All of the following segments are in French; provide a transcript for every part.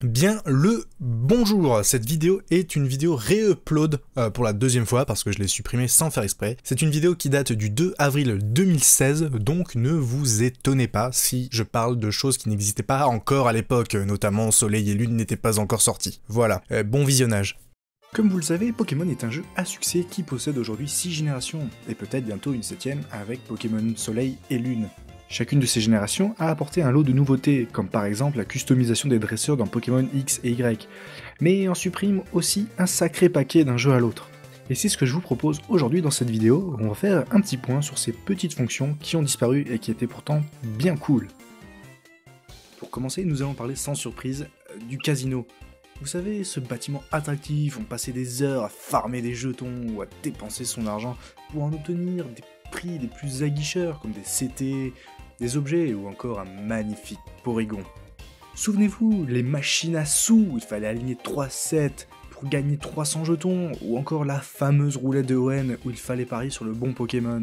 Bien le bonjour, cette vidéo est une vidéo re-upload pour la deuxième fois parce que je l'ai supprimée sans faire exprès. C'est une vidéo qui date du 2 avril 2016, donc ne vous étonnez pas si je parle de choses qui n'existaient pas encore à l'époque, notamment Soleil et Lune n'étaient pas encore sortis. Voilà, bon visionnage. Comme vous le savez, Pokémon est un jeu à succès qui possède aujourd'hui 6 générations, et peut-être bientôt une 7ème avec Pokémon Soleil et Lune. Chacune de ces générations a apporté un lot de nouveautés, comme par exemple la customisation des dresseurs dans Pokémon X et Y, mais en supprime aussi un sacré paquet d'un jeu à l'autre. Et c'est ce que je vous propose aujourd'hui dans cette vidéo, où on va faire un petit point sur ces petites fonctions qui ont disparu et qui étaient pourtant bien cool. Pour commencer, nous allons parler sans surprise du casino. Vous savez, ce bâtiment attractif, on passait des heures à farmer des jetons ou à dépenser son argent pour en obtenir des prix les plus aguicheurs, comme des CT, des objets ou encore un magnifique Porygon. Souvenez-vous, les machines à sous, il fallait aligner 3 sets pour gagner 300 jetons, ou encore la fameuse roulette de Hoenn où il fallait parier sur le bon Pokémon.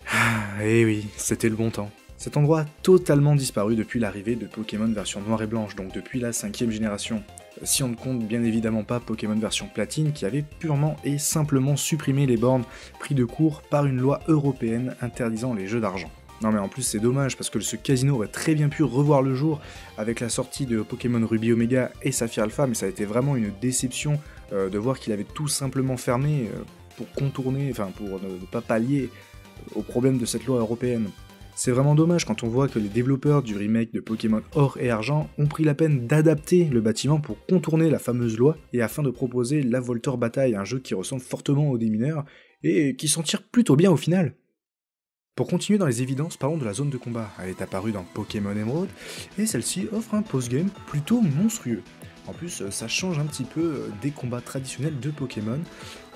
Ah, et oui, c'était le bon temps. Cet endroit a totalement disparu depuis l'arrivée de Pokémon version noire et blanche, donc depuis la 5ème génération. Si on ne compte bien évidemment pas Pokémon version platine qui avait purement et simplement supprimé les bornes pris de court par une loi européenne interdisant les jeux d'argent. Non mais en plus c'est dommage parce que ce casino aurait très bien pu revoir le jour avec la sortie de Pokémon Ruby Omega et Saphir Alpha, mais ça a été vraiment une déception de voir qu'il avait tout simplement fermé pour contourner, enfin pour ne pas pallier aux problèmes de cette loi européenne. C'est vraiment dommage quand on voit que les développeurs du remake de Pokémon Or et Argent ont pris la peine d'adapter le bâtiment pour contourner la fameuse loi et afin de proposer la Voltor Bataille, un jeu qui ressemble fortement au démineur et qui s'en tire plutôt bien au final. Pour continuer dans les évidences, parlons de la zone de combat. Elle est apparue dans Pokémon Emerald et celle-ci offre un post-game plutôt monstrueux. En plus, ça change un petit peu des combats traditionnels de Pokémon,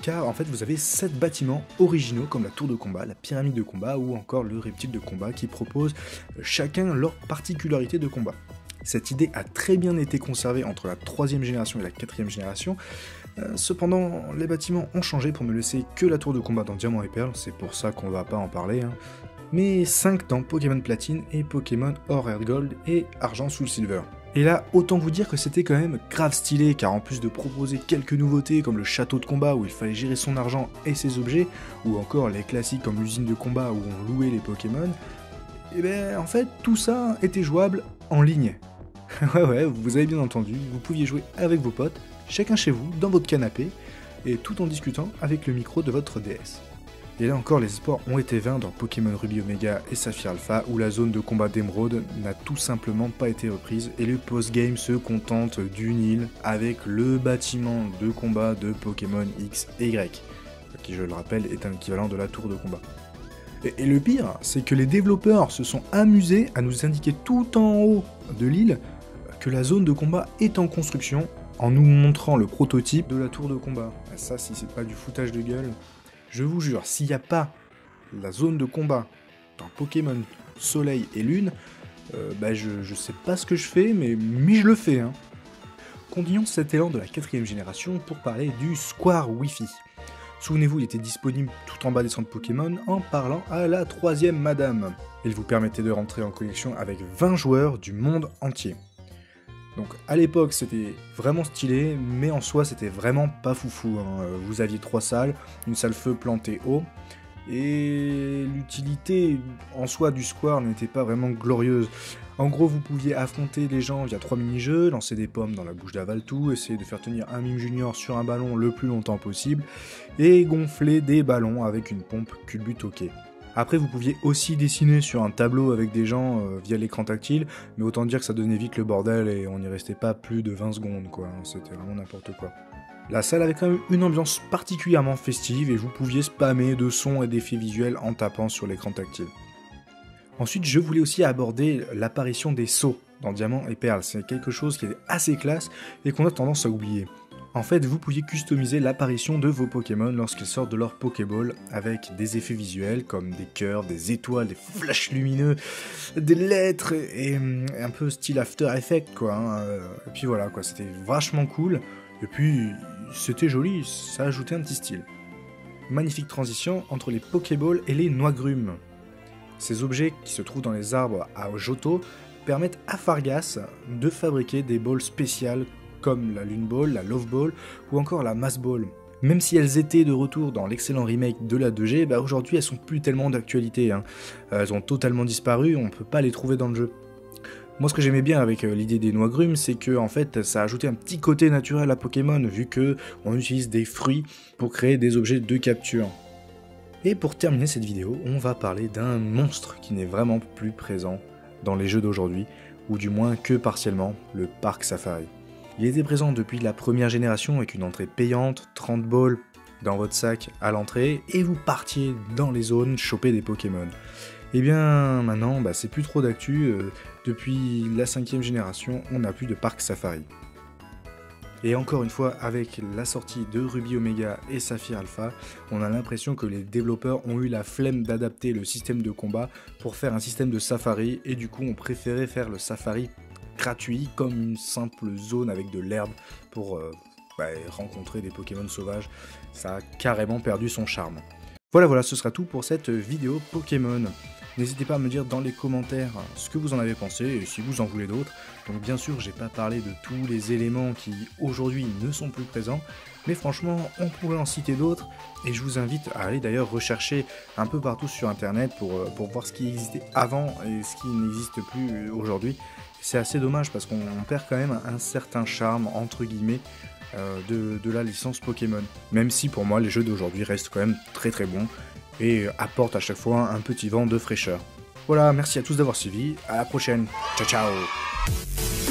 car en fait vous avez 7 bâtiments originaux comme la tour de combat, la pyramide de combat ou encore le reptile de combat qui proposent chacun leur particularité de combat. Cette idée a très bien été conservée entre la 3ème génération et la 4ème génération, cependant les bâtiments ont changé pour ne laisser que la tour de combat dans Diamant et Perle, c'est pour ça qu'on va pas en parler, mais 5 dans Pokémon Platine et Pokémon Or et Gold et Argent Soul Silver. Et là, autant vous dire que c'était quand même grave stylé, car en plus de proposer quelques nouveautés comme le château de combat où il fallait gérer son argent et ses objets, ou encore les classiques comme l'usine de combat où on louait les Pokémon, et ben en fait tout ça était jouable en ligne. Ouais, vous avez bien entendu, vous pouviez jouer avec vos potes, chacun chez vous, dans votre canapé, et tout en discutant avec le micro de votre DS. Et là encore, les espoirs ont été vains dans Pokémon Ruby Omega et Saphir Alpha, où la zone de combat d'Emerald n'a tout simplement pas été reprise, et le post-game se contente d'une île avec le bâtiment de combat de Pokémon X et Y, qui je le rappelle est un équivalent de la tour de combat. Et le pire, c'est que les développeurs se sont amusés à nous indiquer tout en haut de l'île que la zone de combat est en construction, en nous montrant le prototype de la tour de combat. Et ça, si c'est pas du foutage de gueule... Je vous jure, s'il n'y a pas la zone de combat dans Pokémon Soleil et Lune, je sais pas ce que je fais, mais je le fais. Continuons cet élan de la 4ème génération pour parler du Square Wi-Fi. Souvenez-vous, il était disponible tout en bas des centres Pokémon en parlant à la 3ème madame. Il vous permettait de rentrer en connexion avec 20 joueurs du monde entier. Donc à l'époque c'était vraiment stylé, mais en soi c'était vraiment pas foufou. Vous aviez 3 salles, une salle feu plantée haut, et l'utilité en soi du Square n'était pas vraiment glorieuse. En gros vous pouviez affronter les gens via 3 mini-jeux, lancer des pommes dans la bouche d'Avaltou, essayer de faire tenir un mime junior sur un ballon le plus longtemps possible, et gonfler des ballons avec une pompe culbute-hockey. Après, vous pouviez aussi dessiner sur un tableau avec des gens via l'écran tactile, mais autant dire que ça donnait vite le bordel et on n'y restait pas plus de 20 secondes, quoi. C'était vraiment n'importe quoi. La salle avait quand même une ambiance particulièrement festive et vous pouviez spammer de sons et d'effets visuels en tapant sur l'écran tactile. Ensuite, je voulais aussi aborder l'apparition des sauts dans Diamant et Perle. C'est quelque chose qui est assez classe et qu'on a tendance à oublier. En fait, vous pouviez customiser l'apparition de vos Pokémon lorsqu'ils sortent de leur Pokéball avec des effets visuels comme des cœurs, des étoiles, des flashs lumineux, des lettres et un peu style After Effects quoi. Et puis voilà quoi, c'était vachement cool. Et puis c'était joli, ça ajoutait un petit style. Magnifique transition entre les Pokéballs et les Noix-Grumes. Ces objets qui se trouvent dans les arbres à Johto permettent à Fargas de fabriquer des balls spéciales comme la Lune Ball, la Love Ball ou encore la Mass Ball. Même si elles étaient de retour dans l'excellent remake de la 2G, bah aujourd'hui elles sont plus tellement d'actualité, hein. Elles ont totalement disparu, on peut pas les trouver dans le jeu. Moi ce que j'aimais bien avec l'idée des noix grumes, c'est que en fait ça ajoutait un petit côté naturel à Pokémon, vu que on utilise des fruits pour créer des objets de capture. Et pour terminer cette vidéo, on va parler d'un monstre qui n'est vraiment plus présent dans les jeux d'aujourd'hui, ou du moins que partiellement, le Parc Safari. Il était présent depuis la première génération avec une entrée payante, 30 balls dans votre sac à l'entrée, et vous partiez dans les zones choper des Pokémon. Et bien maintenant, c'est plus trop d'actu, depuis la 5ème génération, on n'a plus de Parc Safari. Et encore une fois, avec la sortie de Ruby Omega et Saphir Alpha, on a l'impression que les développeurs ont eu la flemme d'adapter le système de combat pour faire un système de safari, et du coup ont préféré faire le safari gratuit comme une simple zone avec de l'herbe pour rencontrer des Pokémon sauvages. Ça a carrément perdu son charme. Voilà, ce sera tout pour cette vidéo Pokémon. N'hésitez pas à me dire dans les commentaires ce que vous en avez pensé et si vous en voulez d'autres. Donc bien sûr, j'ai pas parlé de tous les éléments qui aujourd'hui ne sont plus présents, mais franchement, on pourrait en citer d'autres, et je vous invite à aller d'ailleurs rechercher un peu partout sur internet pour voir ce qui existait avant et ce qui n'existe plus aujourd'hui. C'est assez dommage parce qu'on perd quand même un certain charme, entre guillemets, de la licence Pokémon. Même si pour moi les jeux d'aujourd'hui restent quand même très très bons et apportent à chaque fois un petit vent de fraîcheur. Voilà, merci à tous d'avoir suivi, à la prochaine, ciao ciao.